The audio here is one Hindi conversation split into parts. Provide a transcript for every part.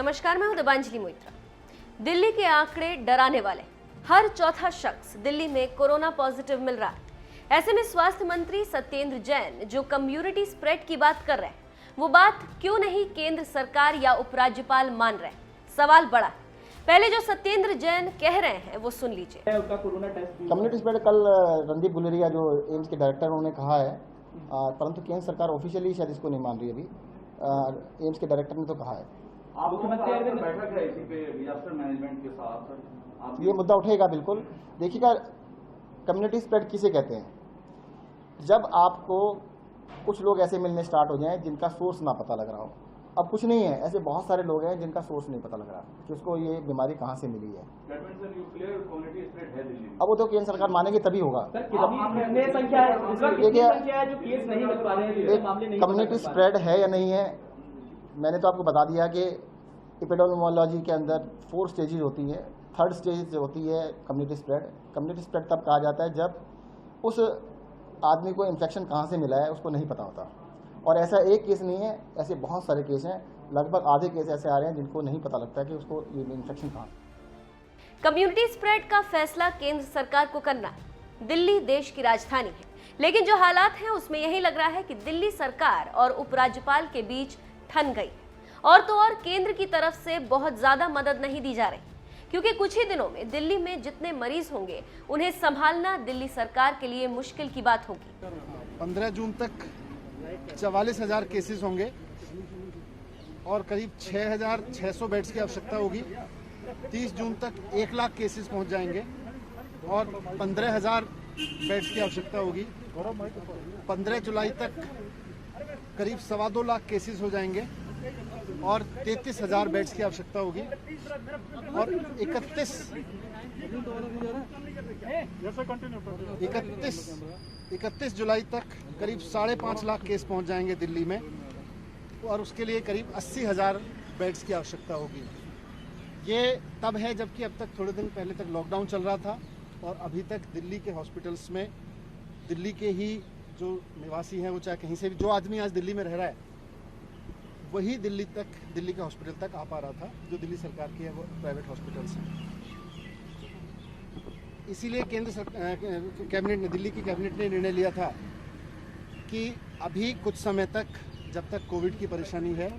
नमस्कार, मैं हूं दिबांजलि मोइत्रा। दिल्ली के आंकड़े डराने वाले। हर चौथा शख्स दिल्ली में कोरोना पॉजिटिव मिल रहा है। ऐसे में स्वास्थ्य मंत्री सत्येंद्र जैन जो कम्युनिटी स्प्रेड की बात कर रहे हैं, वो बात क्यों नहीं केंद्र सरकार या उपराज्यपाल मान रहे? सवाल बड़ा है। पहले जो सत्येंद्र जैन कह रहे हैं वो सुन लीजिए। कम्युनिटी स्प्रेड कल रणदीप गुलेरिया जो एम्स के डायरेक्टर उन्होंने कहा है, परंतु केंद्र सरकार ऑफिशियली शायद इसको नहीं मान रही। अभी एम्स के डायरेक्टर ने तो कहा है बैठक है इसी पे डिजास्टर मैनेजमेंट के साथ ये मुद्दा उठेगा। बिल्कुल देखिएगा, कम्युनिटी स्प्रेड किसे कहते हैं? जब आपको कुछ लोग ऐसे मिलने स्टार्ट हो जाएं जिनका सोर्स ना पता लग रहा हो। अब कुछ नहीं है, ऐसे बहुत सारे लोग हैं जिनका सोर्स नहीं पता लग रहा कि उसको ये बीमारी कहाँ से मिली है। अब वो तो केंद्र सरकार मानेगी तभी होगा। कम्युनिटी स्प्रेड है या नहीं है, मैंने तो आपको बता दिया कि एपिडेमियोलॉजी के अंदर 4 स्टेजेस होती है। 3rd स्टेज होती है कम्युनिटी स्प्रेड। कम्युनिटी स्प्रेड तब कहा जाता है जब उस आदमी को इन्फेक्शन कहाँ से मिला है उसको नहीं पता होता। और ऐसा एक केस नहीं है, ऐसे बहुत सारे केस हैं। लगभग आधे केस ऐसे आ रहे हैं जिनको नहीं पता लगता कि उसको ये इन्फेक्शन कहाँ। कम्युनिटी स्प्रेड का फैसला केंद्र सरकार को करना है। दिल्ली देश की राजधानी है, लेकिन जो हालात हैं उसमें यही लग रहा है कि दिल्ली सरकार और उपराज्यपाल के बीच ठन गई। और तो और केंद्र की तरफ से बहुत ज्यादा मदद नहीं दी जा रही, क्योंकि कुछ ही दिनों में दिल्ली में जितने मरीज होंगे उन्हें संभालना दिल्ली सरकार के लिए मुश्किल की बात होगी। 15 जून तक 44,000 केसेस होंगे और करीब 6,600 बेड्स की आवश्यकता होगी। 30 जून तक 1 लाख केसेस पहुंच जाएंगे और 15,000 बेड्स की आवश्यकता होगी। 15 जुलाई तक करीब 2.25 लाख केसेस हो जाएंगे और 33,000 बेड्स की आवश्यकता होगी। और 31 जुलाई तक करीब 5.5 लाख केस पहुंच जाएंगे दिल्ली में और उसके लिए करीब 80,000 बेड्स की आवश्यकता होगी। ये तब है जबकि अब तक थोड़े दिन पहले तक लॉकडाउन चल रहा था और अभी तक दिल्ली के हॉस्पिटल्स में दिल्ली के ही जो निवासी हैं, वो चाहे कहीं से भी, जो आदमी आज दिल्ली में रह रहा है वही दिल्ली के हॉस्पिटल तक आ पा रहा था, जो दिल्ली सरकार की है वो प्राइवेट हॉस्पिटल्स हैं। इसीलिए दिल्ली की कैबिनेट ने निर्णय लिया था कि अभी कुछ समय तक, जब तक कोविड की परेशानी है,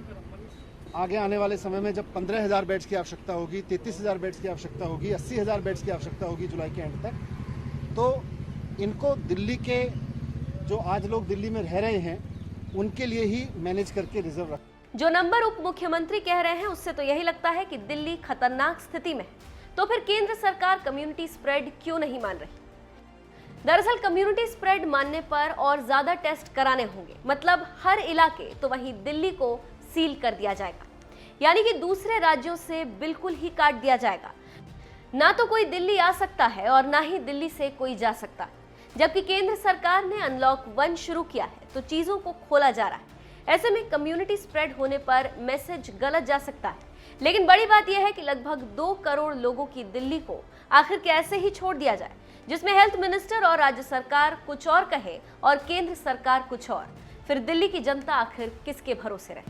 आगे आने वाले समय में जब 15,000 बेड्स की आवश्यकता होगी, 33,000 बेड्स की आवश्यकता होगी, 80,000 बेड्स की आवश्यकता होगी जुलाई के एंड तक, तो इनको दिल्ली के जो आज लोग दिल्ली में रह रहे हैं उनके लिए ही मैनेज करके रिजर्व रख। जो नंबर उप मुख्यमंत्री कह रहे हैं उससे तो यही लगता है कि दिल्ली खतरनाक स्थिति में है। तो फिर केंद्र सरकार कम्युनिटी स्प्रेड क्यों नहीं मान रही? दरअसल कम्युनिटी स्प्रेड मानने पर और ज्यादा टेस्ट कराने होंगे, मतलब हर इलाके, तो वहीं दिल्ली को सील कर दिया जाएगा, यानी कि दूसरे राज्यों से बिल्कुल ही काट दिया जाएगा। ना तो कोई दिल्ली आ सकता है और ना ही दिल्ली से कोई जा सकता। जबकि केंद्र सरकार ने अनलॉक 1 शुरू किया है तो चीजों को खोला जा रहा है। ऐसे में कम्युनिटी स्प्रेड होने पर मैसेज गलत जा सकता है। लेकिन बड़ी बात यह है कि लगभग 2 करोड़ लोगों की दिल्ली को आखिर कैसे ही छोड़ दिया जाए, जिसमें हेल्थ मिनिस्टर और राज्य सरकार कुछ और कहे और केंद्र सरकार कुछ और। फिर दिल्ली की जनता आखिर किसके भरोसे रहे?